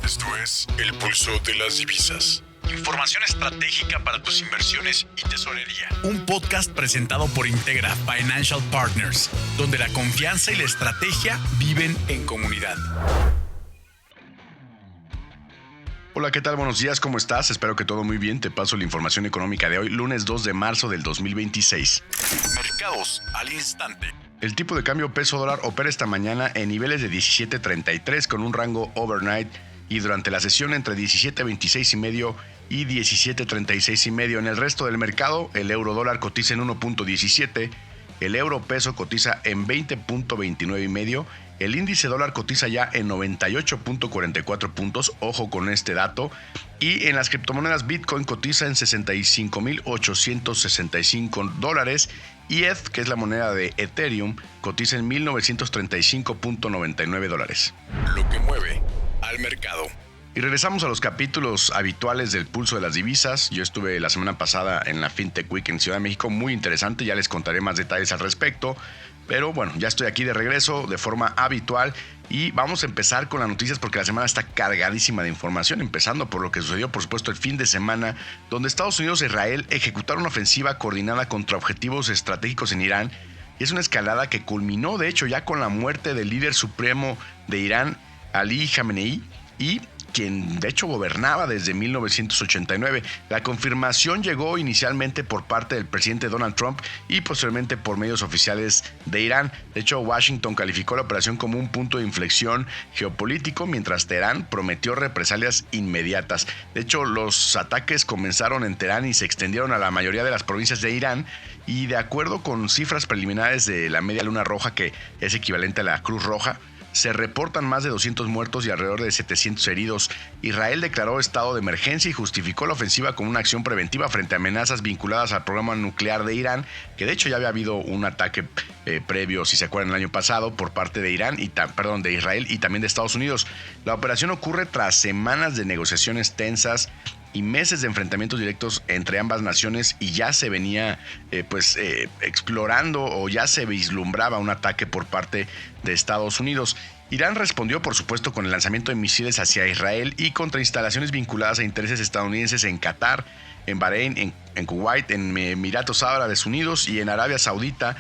Esto es El Pulso de las Divisas. Información estratégica para tus inversiones y tesorería. Un podcast presentado por Integra Financial Partners, donde la confianza y la estrategia viven en comunidad. Hola, ¿qué tal? Buenos días, ¿cómo estás? Espero que todo muy bien. Te paso la información económica de hoy, lunes 2 de marzo del 2026. Mercados al instante. El tipo de cambio peso dólar opera esta mañana en niveles de 17.33 con un rango overnight y durante la sesión entre 17.26.5 y 17.36.5. En el resto del mercado, el euro dólar cotiza en 1.17, el euro peso cotiza en 20.29.5, el índice dólar cotiza ya en 98.44 puntos, ojo con este dato, y en las criptomonedas Bitcoin cotiza en $65.865, y ETH, que es la moneda de Ethereum, cotiza en $1.935.99. Lo que mueve al mercado. Y regresamos a los capítulos habituales del Pulso de las Divisas. Yo estuve la semana pasada en la FinTech Week en Ciudad de México, muy interesante, ya les contaré más detalles al respecto. Pero bueno, ya estoy aquí de regreso de forma habitual y vamos a empezar con las noticias porque la semana está cargadísima de información, empezando por lo que sucedió, por supuesto, el fin de semana, donde Estados Unidos e Israel ejecutaron una ofensiva coordinada contra objetivos estratégicos en Irán. Y es una escalada que culminó, de hecho, ya con la muerte del líder supremo de Irán, Ali Khamenei, y quien de hecho gobernaba desde 1989. La confirmación llegó inicialmente por parte del presidente Donald Trump y posteriormente por medios oficiales de Irán. De hecho, Washington calificó la operación como un punto de inflexión geopolítico, mientras Teherán prometió represalias inmediatas. De hecho, los ataques comenzaron en Teherán y se extendieron a la mayoría de las provincias de Irán. Y de acuerdo con cifras preliminares de la Media Luna Roja, que es equivalente a la Cruz Roja, se reportan más de 200 muertos y alrededor de 700 heridos. Israel declaró estado de emergencia y justificó la ofensiva como una acción preventiva frente a amenazas vinculadas al programa nuclear de Irán, que de hecho ya había habido un ataque previo, si se acuerdan, el año pasado por parte de de Israel y también de Estados Unidos. La operación ocurre tras semanas de negociaciones tensas y meses de enfrentamientos directos entre ambas naciones, y ya se venía explorando o ya se vislumbraba un ataque por parte de Estados Unidos. Irán respondió, por supuesto, con el lanzamiento de misiles hacia Israel y contra instalaciones vinculadas a intereses estadounidenses en Qatar, en Bahrein, en Kuwait, en Emiratos Árabes Unidos y en Arabia Saudita.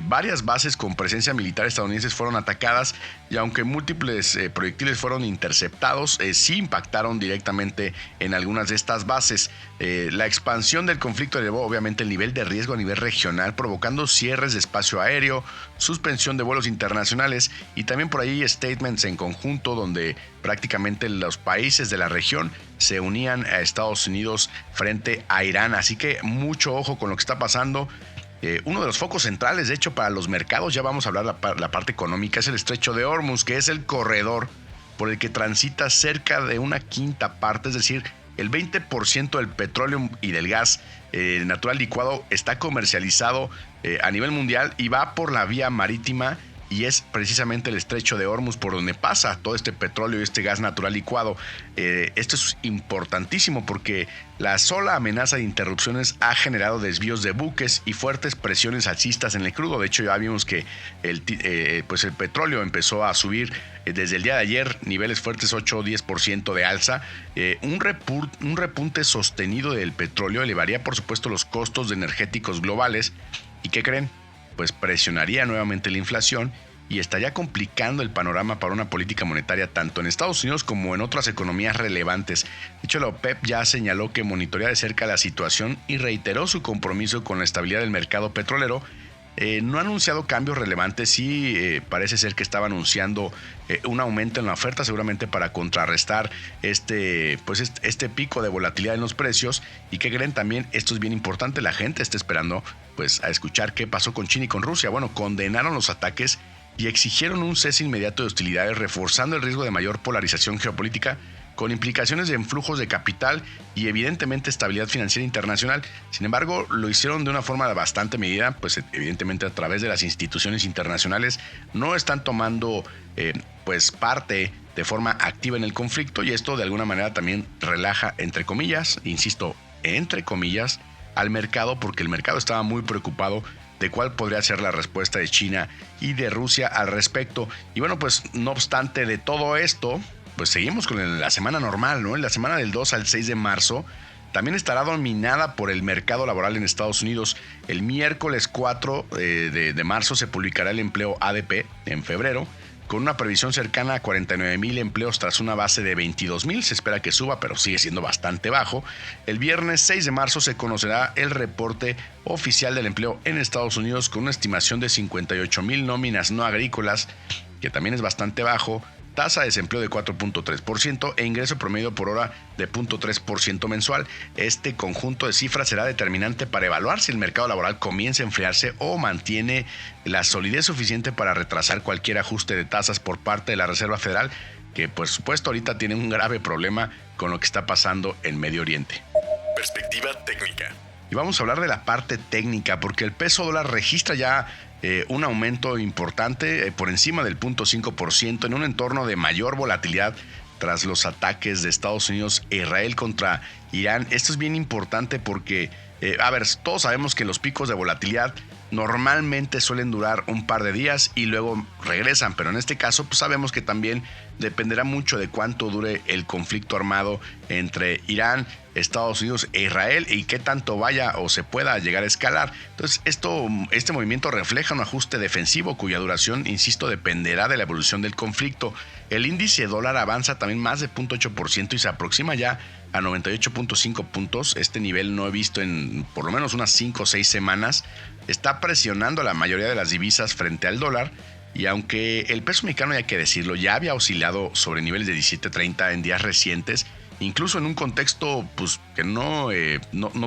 Varias bases con presencia militar estadounidenses fueron atacadas, y aunque múltiples proyectiles fueron interceptados, sí impactaron directamente en algunas de estas bases. La expansión del conflicto elevó obviamente el nivel de riesgo a nivel regional, provocando cierres de espacio aéreo, suspensión de vuelos internacionales y también por ahí statements en conjunto donde prácticamente los países de la región se unían a Estados Unidos frente a Irán. Así que mucho ojo con lo que está pasando. Uno de los focos centrales, de hecho, para los mercados, ya vamos a hablar la parte económica, es el Estrecho de Hormuz, que es el corredor por el que transita cerca de una quinta parte, es decir, el 20% del petróleo y del gas natural licuado está comercializado a nivel mundial y va por la vía marítima. Y es precisamente el Estrecho de Hormuz por donde pasa todo este petróleo y este gas natural licuado. Esto es importantísimo porque la sola amenaza de interrupciones ha generado desvíos de buques y fuertes presiones alcistas en el crudo. De hecho, ya vimos que el petróleo empezó a subir desde el día de ayer, niveles fuertes, 8 o 10% de alza. Un repunte sostenido del petróleo elevaría, por supuesto, los costos energéticos globales. ¿Y qué creen? Pues presionaría nuevamente la inflación y estaría complicando el panorama para una política monetaria tanto en Estados Unidos como en otras economías relevantes. De hecho, la OPEP ya señaló que monitorea de cerca la situación y reiteró su compromiso con la estabilidad del mercado petrolero. No ha anunciado cambios relevantes y parece ser que estaba anunciando un aumento en la oferta, seguramente para contrarrestar este pico de volatilidad en los precios. ¿Y qué creen? También esto es bien importante, la gente está esperando a escuchar qué pasó con China y con Rusia. Bueno, condenaron los ataques y exigieron un cese inmediato de hostilidades, reforzando el riesgo de mayor polarización geopolítica con implicaciones en flujos de capital y evidentemente estabilidad financiera internacional. Sin embargo, lo hicieron de una forma bastante medida, pues evidentemente a través de las instituciones internacionales no están tomando parte de forma activa en el conflicto, y esto de alguna manera también relaja, entre comillas, insisto, entre comillas, al mercado, porque el mercado estaba muy preocupado de cuál podría ser la respuesta de China y de Rusia al respecto. Y bueno, pues no obstante de todo esto, pues seguimos con la semana normal, ¿no? La semana del 2 al 6 de marzo también estará dominada por el mercado laboral en Estados Unidos. El miércoles 4 de marzo se publicará el empleo ADP en febrero, con una previsión cercana a 49,000 empleos tras una base de 22,000. Se espera que suba, pero sigue siendo bastante bajo. El viernes 6 de marzo se conocerá el reporte oficial del empleo en Estados Unidos con una estimación de 58,000 nóminas no agrícolas, que también es bastante bajo, tasa de desempleo de 4.3% e ingreso promedio por hora de 0.3% mensual. Este conjunto de cifras será determinante para evaluar si el mercado laboral comienza a enfriarse o mantiene la solidez suficiente para retrasar cualquier ajuste de tasas por parte de la Reserva Federal, que por supuesto ahorita tiene un grave problema con lo que está pasando en Medio Oriente. Perspectiva técnica. Y vamos a hablar de la parte técnica, porque el peso dólar registra ya un aumento importante por encima del 0.5% en un entorno de mayor volatilidad tras los ataques de Estados Unidos e Israel contra Irán. Esto es bien importante porque, todos sabemos que los picos de volatilidad normalmente suelen durar un par de días y luego regresan, pero en este caso pues sabemos que también dependerá mucho de cuánto dure el conflicto armado entre Irán, Estados Unidos e Israel y qué tanto vaya o se pueda llegar a escalar. Entonces este movimiento refleja un ajuste defensivo cuya duración, insisto, dependerá de la evolución del conflicto. El índice dólar avanza también más de 0.8% y se aproxima ya a 98.5 puntos. Este nivel no he visto en por lo menos unas 5 o 6 semanas. Está presionando a la mayoría de las divisas frente al dólar. Y aunque el peso mexicano, hay que decirlo, ya había oscilado sobre niveles de 17.30 en días recientes, incluso en un contexto pues, que no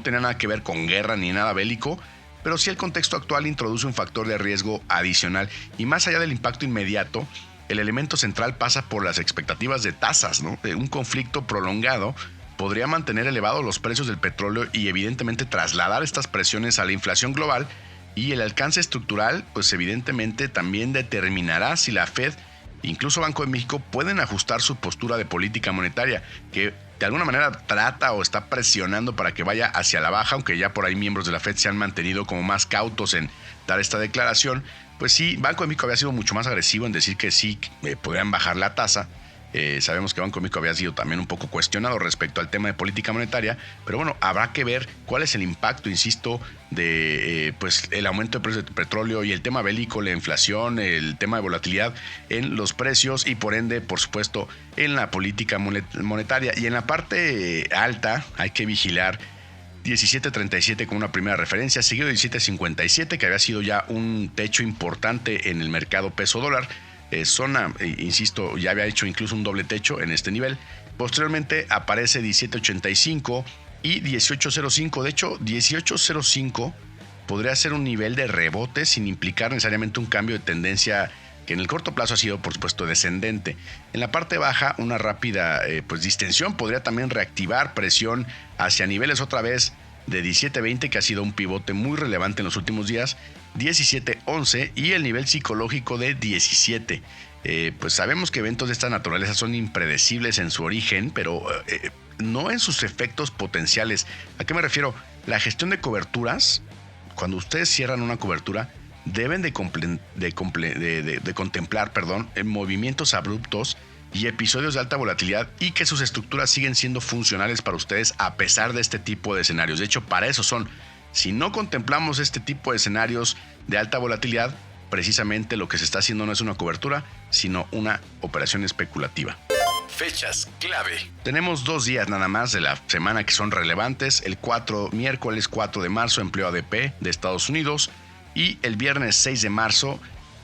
tenía nada que ver con guerra ni nada bélico, pero sí el contexto actual introduce un factor de riesgo adicional. Y más allá del impacto inmediato, el elemento central pasa por las expectativas de tasas, ¿no? Un conflicto prolongado podría mantener elevados los precios del petróleo y evidentemente trasladar estas presiones a la inflación global. Y el alcance estructural, pues evidentemente también determinará si la Fed, incluso Banco de México, pueden ajustar su postura de política monetaria, que de alguna manera trata o está presionando para que vaya hacia la baja, aunque ya por ahí miembros de la Fed se han mantenido como más cautos en dar esta declaración. Pues sí, Banco de México había sido mucho más agresivo en decir que sí podrían bajar la tasa. Sabemos que Banco de México había sido también un poco cuestionado respecto al tema de política monetaria, pero bueno, habrá que ver cuál es el impacto, insisto, de el aumento de precios del petróleo y el tema bélico, la inflación, el tema de volatilidad en los precios y por ende, por supuesto, en la política monetaria. Y en la parte alta hay que vigilar 17.37 como una primera referencia, seguido de 17.57, que había sido ya un techo importante en el mercado peso dólar. Zona, insisto, ya había hecho incluso un doble techo en este nivel. Posteriormente aparece 17.85 y 18.05. De hecho, 18.05 podría ser un nivel de rebote sin implicar necesariamente un cambio de tendencia que en el corto plazo ha sido, por supuesto, descendente. En la parte baja, una rápida distensión podría también reactivar presión hacia niveles otra vez de 17.20, que ha sido un pivote muy relevante en los últimos días, 17.11 y el nivel psicológico de 17. Pues sabemos que eventos de esta naturaleza son impredecibles en su origen, pero no en sus efectos potenciales. ¿A qué me refiero? La gestión de coberturas, cuando ustedes cierran una cobertura, deben de contemplar movimientos abruptos y episodios de alta volatilidad y que sus estructuras siguen siendo funcionales para ustedes a pesar de este tipo de escenarios. De hecho, para eso son. Si no contemplamos este tipo de escenarios de alta volatilidad, precisamente lo que se está haciendo no es una cobertura, sino una operación especulativa. Fechas clave. Tenemos 2 días nada más de la semana que son relevantes. El miércoles 4 de marzo, empleo ADP de Estados Unidos. Y el viernes 6 de marzo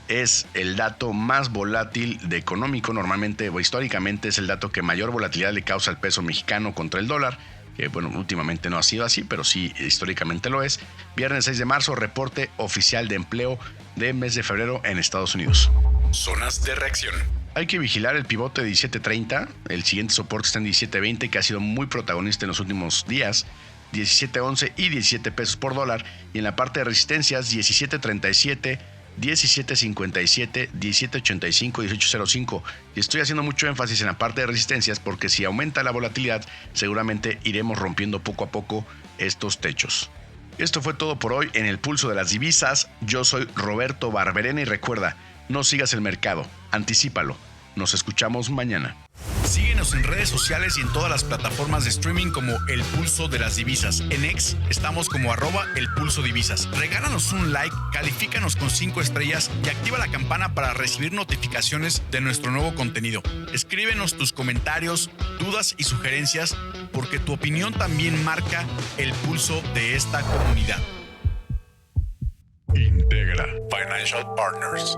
es el dato más volátil de económico. Normalmente o históricamente es el dato que mayor volatilidad le causa al peso mexicano contra el dólar. Que bueno, últimamente no ha sido así, pero sí históricamente lo es. Viernes 6 de marzo, reporte oficial de empleo de mes de febrero en Estados Unidos. Zonas de reacción. Hay que vigilar el pivote de 17.30. El siguiente soporte está en 17.20, que ha sido muy protagonista en los últimos días. 17.11 y 17 pesos por dólar. Y en la parte de resistencias, 17.37, 17.57, 17.85, 18.05. Y estoy haciendo mucho énfasis en la parte de resistencias porque si aumenta la volatilidad, seguramente iremos rompiendo poco a poco estos techos. Esto fue todo por hoy en el Pulso de las Divisas. Yo soy Roberto Barberena y recuerda, no sigas el mercado, anticípalo. Nos escuchamos mañana. Síguenos en redes sociales y en todas las plataformas de streaming como El Pulso de las Divisas. En X estamos como @elpulsodivisas. Regálanos un like, califícanos con 5 estrellas y activa la campana para recibir notificaciones de nuestro nuevo contenido. Escríbenos tus comentarios, dudas y sugerencias, porque tu opinión también marca el pulso de esta comunidad. Integra Financial Partners.